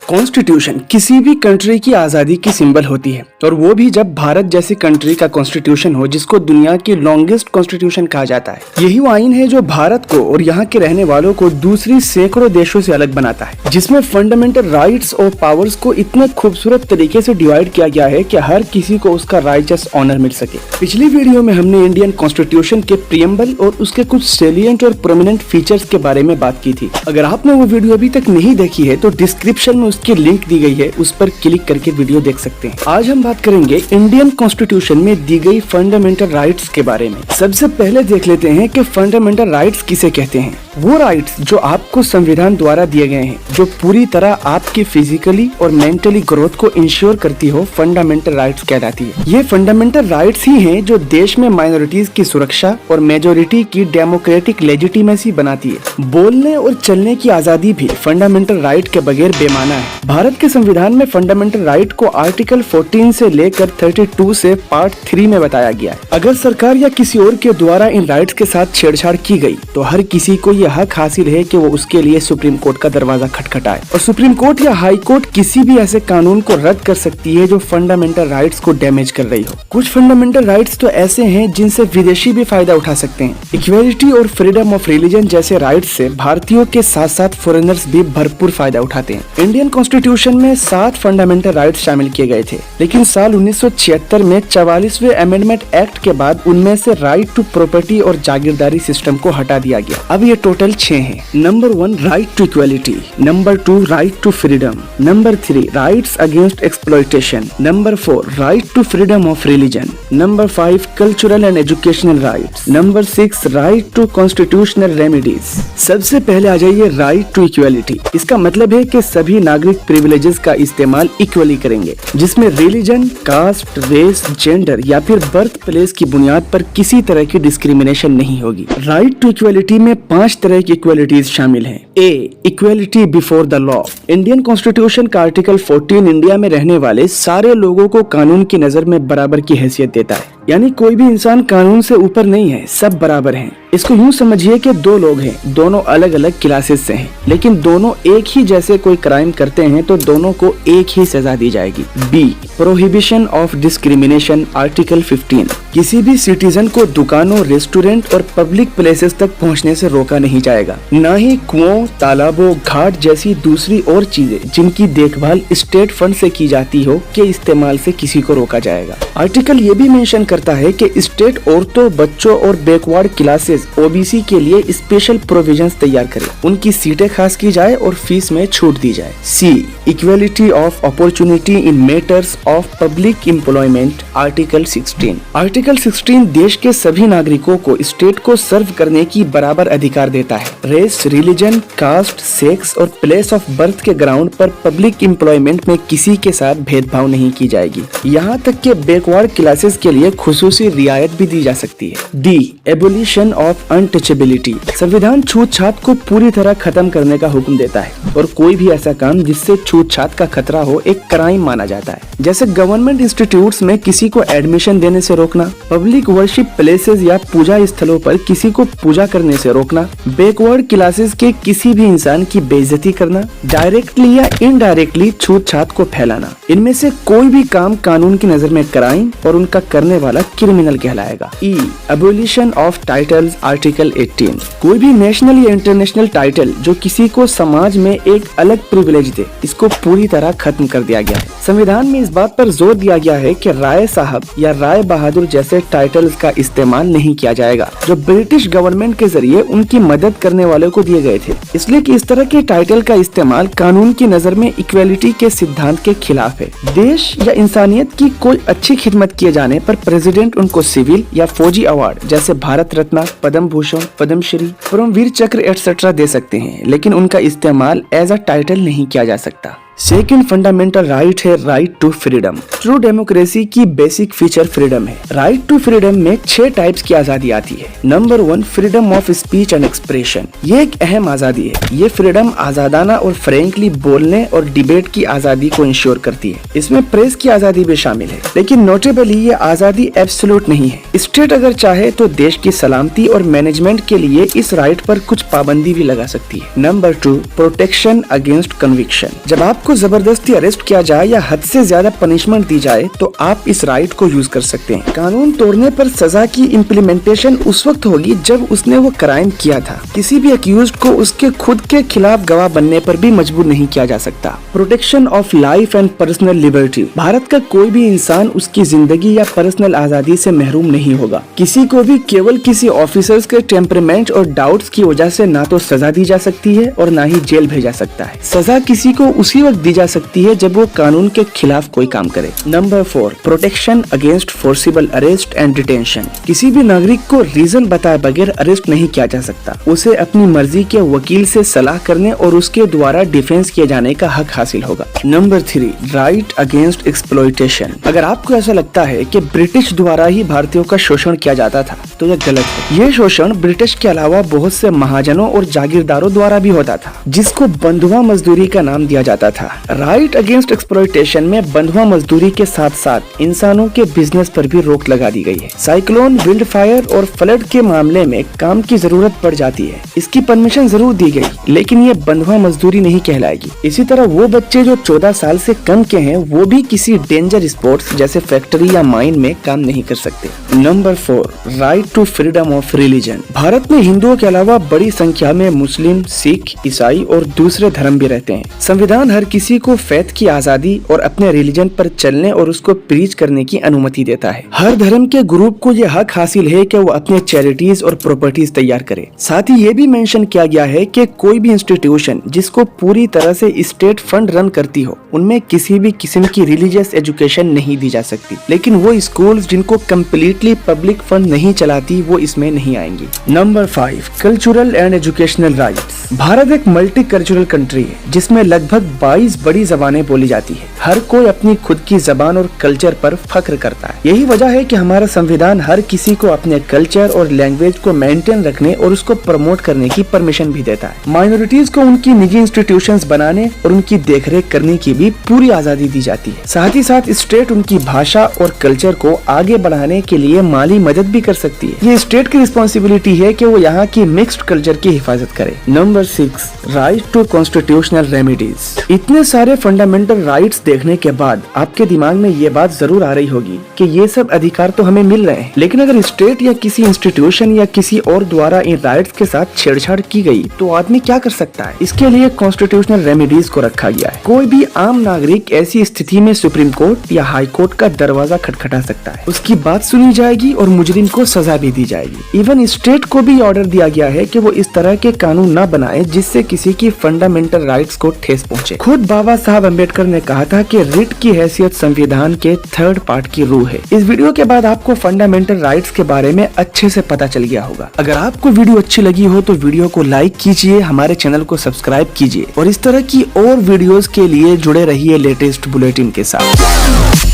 Constitution किसी भी country की आज़ादी की सिंबल होती है, और वो भी जब भारत जैसी कंट्री का कॉन्स्टिट्यूशन हो जिसको दुनिया की लॉन्गेस्ट कॉन्स्टिट्यूशन कहा जाता है। यही वो आइन है जो भारत को और यहाँ के रहने वालों को दूसरी सैकड़ों देशों से अलग बनाता है, जिसमें फंडामेंटल राइट्स और पावर्स को इतने खूबसूरत तरीके से डिवाइड किया गया है कि हर किसी को उसका राइचस ऑनर मिल सके। पिछली वीडियो में हमने इंडियन कॉन्स्टिट्यूशन के प्रियम्बल और उसके कुछ सेलिएंट और प्रोमिनेंट फीचर्स के बारे में बात की थी। अगर आपने वो वीडियो अभी तक नहीं देखी है तो डिस्क्रिप्शन में उसकी लिंक दी गई है, उस पर क्लिक करके वीडियो देख सकते हैं। आज हम बात करेंगे इंडियन कॉन्स्टिट्यूशन में दी गई फंडामेंटल राइट्स के बारे में। सबसे पहले देख लेते हैं कि फंडामेंटल राइट्स किसे कहते हैं। वो राइट्स जो आपको संविधान द्वारा दिए गए हैं, जो पूरी तरह आपकी फिजिकली और मेंटली ग्रोथ को इंश्योर करती हो, फंडामेंटल राइट्स कहलाती है। ये फंडामेंटल राइट्स ही हैं जो देश में माइनॉरिटीज की सुरक्षा और मेजोरिटी की डेमोक्रेटिक लेजिटिमेसी बनाती है। बोलने और चलने की आजादी भी फंडामेंटल राइट के बगैर बेमाना है। भारत के संविधान में फंडामेंटल राइट को आर्टिकल 14 से लेकर 32 से पार्ट 3 में बताया गया है। अगर सरकार या किसी और के द्वारा इन राइट्स के साथ छेड़छाड़ की गई तो हर किसी को यह हक हासिल है कि वो उसके लिए सुप्रीम कोर्ट का दरवाजा खटखटाए, और सुप्रीम कोर्ट या हाई कोर्ट किसी भी ऐसे कानून को रद्द कर सकती है जो फंडामेंटल राइट्स को डैमेज कर रही हो। कुछ फंडामेंटल राइट्स तो ऐसे हैं जिनसे विदेशी भी फायदा उठा सकते हैं। इक्वलिटी और फ्रीडम ऑफ रिलीजन जैसे राइट्स से भारतीयों के साथ साथ फॉरेनर्स भी भरपूर फायदा उठाते हैं। इंडियन कॉन्स्टिट्यूशन में 7 फंडामेंटल राइट्स शामिल किए गए थे, लेकिन साल 1976 में 44वें अमेंडमेंट एक्ट के बाद उनमें से राइट टू प्रॉपर्टी और जागीरदारी सिस्टम को हटा दिया गया। अब ये टोटल 6 हैं। Number 1 right to equality, number 2 right to freedom, number 3 rights against exploitation, number 4 right to freedom of religion, number 5 cultural and educational rights, number 6 right to constitutional remedies. सबसे पहले आ जाइए राइट टू इक्वलिटी। इसका मतलब है कि सभी नागरिक privileges का इस्तेमाल इक्वली करेंगे, जिसमें रिलीजन, कास्ट, रेस, जेंडर या फिर बर्थ प्लेस की बुनियाद पर किसी तरह की डिस्क्रिमिनेशन नहीं होगी। राइट टू इक्वलिटी में 5 तरह की इक्वलिटीज शामिल हैं। A, equality before the law. Indian constitution का आर्टिकल 14 इंडिया में रहने वाले सारे लोगों को कानून की नजर में बराबर की हैसियत देता है, यानी कोई भी इंसान कानून से ऊपर नहीं है, सब बराबर हैं। इसको यूं समझिए कि 2 लोग हैं, दोनों अलग अलग क्लासेस से हैं, लेकिन दोनों एक ही जैसे कोई क्राइम करते हैं तो दोनों को एक ही सजा दी जाएगी। B, prohibition of discrimination, article 15। किसी भी सिटीजन को दुकानों, रेस्टोरेंट और पब्लिक प्लेसेस तक पहुंचने से रोका नहीं जाएगा, न ही कुओं, तालाबों, घाट जैसी दूसरी और चीजें जिनकी देखभाल स्टेट फंड से की जाती हो के इस्तेमाल से किसी को रोका जाएगा। आर्टिकल ये भी मेंशन करता है कि स्टेट औरतों, बच्चों और बैकवर्ड क्लासेस ओबीसी के लिए स्पेशल प्रोविजंस तैयार करे, उनकी सीटें खास की जाए और फीस में छूट दी जाए। C, equality of opportunity in matters of public employment, article 16। Article 16 देश के सभी नागरिकों को स्टेट को सर्व करने की बराबर अधिकार देता है। रेस, रिलीजन, कास्ट, सेक्स और प्लेस ऑफ बर्थ के ग्राउंड पर पब्लिक एम्प्लॉयमेंट में किसी के साथ भेदभाव नहीं की जाएगी। यहाँ तक के बैकवर्ड क्लासेस के लिए खुसूसी रियायत भी दी जा सकती है। D, abolition of untouchability. संविधान छूतछात को पूरी तरह खत्म करने का हुक्म देता है, और कोई भी ऐसा काम जिससे छूतछात का खतरा हो एक क्राइम माना जाता है, जैसे गवर्नमेंट इंस्टीट्यूट्स में किसी को एडमिशन देने से रोकना, पब्लिक वर्शिप प्लेसेस या पूजा स्थलों पर किसी को पूजा करने से रोकना, बैकवर्ड क्लासेस के किसी भी इंसान की बेइज्जती करना, डायरेक्टली या इनडायरेक्टली छूतछात को फैलाना। इनमें से कोई भी काम कानून की नजर में क्राइम और उनका करने वाला क्रिमिनल कहलाएगा। ई, एबोलिशन ऑफ टाइटल्स, आर्टिकल 18। कोई भी नेशनल या इंटरनेशनल टाइटल जो किसी को समाज में एक अलग प्रिविलेज दे, इसको पूरी तरह खत्म कर दिया गया है। संविधान में इस बात पर जोर दिया गया है कि राय साहब या राय बहादुर जैसे टाइटल्स का इस्तेमाल नहीं किया जाएगा, जो ब्रिटिश गवर्नमेंट के जरिए उनकी मदद करने वालों को दिए गए थे, इसलिए कि इस तरह के टाइटल का इस्तेमाल कानून की नजर में इक्वलिटी के सिद्धांत के खिलाफ है। देश या इंसानियत की कोई अच्छी खिदमत किए जाने पर प्रेसिडेंट उनको सिविल या फौजी अवार्ड जैसे भारत रत्न, पद्म भूषण, पद्मश्री, परमवीर चक्र एटसेट्रा दे सकते हैं, लेकिन उनका इस्तेमाल एज अ टाइटल नहीं किया जा सकता। सेकंड फंडामेंटल राइट है right to freedom. True democracy की बेसिक फीचर फ्रीडम है। राइट टू फ्रीडम में 6 टाइप्स की आजादी आती है। Number 1 freedom of speech and expression. ये एक अहम आजादी है। ये फ्रीडम आजादाना और फ्रेंकली बोलने और डिबेट की आजादी को इंश्योर करती है। इसमें प्रेस की आजादी भी शामिल है, लेकिन नोटेबली ये आजादी एब्सोल्यूट नहीं है। स्टेट अगर चाहे तो देश की सलामती और मैनेजमेंट के लिए इस राइट पर कुछ पाबंदी भी लगा सकती है। Number 2 protection against conviction. जब आप आपको जबरदस्ती अरेस्ट किया जाए या हद से ज्यादा पनिशमेंट दी जाए तो आप इस राइट को यूज कर सकते हैं। कानून तोड़ने पर सजा की इम्प्लीमेंटेशन उस वक्त होगी जब उसने वो क्राइम किया था। किसी भी अक्यूज्ड को उसके खुद के खिलाफ गवाह बनने पर भी मजबूर नहीं किया जा सकता। Protection of life and personal liberty. Bharat का कोई भी इंसान उसकी जिंदगी या पर्सनल आजादी से महरूम नहीं होगा। किसी को भी केवल किसी ऑफिसर्स के टेम्परामेंट और डाउट्स की वजह से ना तो सजा दी जा सकती है और ना ही जेल भेजा सकता है। सजा किसी को उसी वक्त दी जा सकती है जब वो कानून के खिलाफ कोई काम करे। Number 4, protection against forcible arrest and detention. किसी भी नागरिक को रीजन बताए बगैर अरेस्ट नहीं किया जा सकता। उसे अपनी मर्जी के वकील से सलाह करने और उसके द्वारा डिफेंस किए जाने का हक हासिल होगा। Number 3, right against exploitation. अगर आपको ऐसा लगता है कि ब्रिटिश द्वारा ही भारतीयों का शोषण किया जाता था तो यह गलत है। ये शोषण ब्रिटिश के अलावा बहुत से महाजनों और जागीरदारों द्वारा भी होता था, जिसको बंधुआ मजदूरी का नाम दिया जाता था। राइट अगेंस्ट एक्सप्लॉयटेशन में बंधुआ मजदूरी के साथ साथ इंसानों के बिजनेस पर भी रोक लगा दी गई है। साइक्लोन, विल्ड फायर और फ्लड के मामले में काम की जरूरत पड़ जाती है, इसकी परमिशन जरूर दी गई, लेकिन ये बंधुआ मजदूरी नहीं कहलाएगी। इसी तरह वो बच्चे जो 14 साल से कम के हैं वो भी किसी डेंजर स्पोर्ट्स जैसे फैक्ट्री या माइन में काम नहीं कर सकते। Number 4, right to freedom of religion. Bharat में हिंदुओं के अलावा बड़ी संख्या में मुस्लिम, सिख, ईसाई और दूसरे धर्म भी रहते हैं। संविधान हर किसी को फेथ की आजादी और अपने रिलीजन पर चलने और उसको प्रीच करने की अनुमति देता है। हर धर्म के ग्रुप को यह हक हासिल है कि वो अपने चैरिटीज और प्रॉपर्टीज तैयार करे। साथ ही ये भी मेंशन किया गया है कि कोई भी इंस्टीट्यूशन जिसको पूरी तरह से स्टेट फंड रन करती हो उनमें किसी भी किस्म की रिलीजियस एजुकेशन नहीं दी जा सकती, लेकिन वो स्कूल्स जिनको कम्प्लीटली पब्लिक फंड नहीं चलाती वो इसमें नहीं आएंगी। Number 5, cultural and educational rights. Bharat एक मल्टी कल्चरल कंट्री है जिसमें लगभग 22 बड़ी जबानें बोली जाती है। हर कोई अपनी खुद की जबान और कल्चर पर फख्र करता है। यही वजह है कि हमारा संविधान हर किसी को अपने कल्चर और लैंग्वेज को मेंटेन रखने और उसको प्रमोट करने की परमिशन भी देता है। माइनॉरिटीज को उनकी निजी इंस्टीट्यूशंस बनाने और उनकी देखरेख करने की भी पूरी आजादी दी जाती है। साथ ही साथ स्टेट उनकी भाषा और कल्चर को आगे बढ़ाने के लिए माली मदद भी कर सकती है। ये स्टेट की रिस्पॉन्सिबिलिटी है कि वो यहाँ की मिक्स्ड कल्चर की हिफाजत करे। Number 6, right to constitutional remedies. इतने सारे फंडामेंटल राइट्स देखने के बाद आपके दिमाग में ये बात जरूर आ रही होगी कि ये सब अधिकार तो हमें मिल रहे हैं, लेकिन अगर स्टेट या किसी इंस्टीट्यूशन या किसी और द्वारा इन राइट्स के साथ छेड़छाड़ की गई तो आदमी क्या कर सकता है? इसके लिए कॉन्स्टिट्यूशनल रेमेडीज को रखा गया है। कोई भी आम नागरिक ऐसी स्थिति में सुप्रीम कोर्ट या हाई कोर्ट का दरवाजा खटखटा सकता है, उसकी बात सुनी जाएगी और मुजरिम को सजा भी दी जाएगी। इवन स्टेट को भी ऑर्डर दिया गया है कि वो इस तरह के कानून न बनाए जिससे किसी की फंडामेंटल राइट्स को ठेस पहुंचे। खुद बाबा साहब अम्बेडकर ने कहा था कि रिट की हैसियत संविधान के 3rd पार्ट की रूह है। इस वीडियो के बाद आपको फंडामेंटल राइट्स के बारे में अच्छे से पता चल गया होगा। अगर आपको वीडियो अच्छी लगी हो तो वीडियो को लाइक कीजिए, हमारे चैनल को सब्सक्राइब कीजिए और इस तरह की और वीडियोस के लिए जुड़े रहिए लेटेस्ट बुलेटिन के साथ।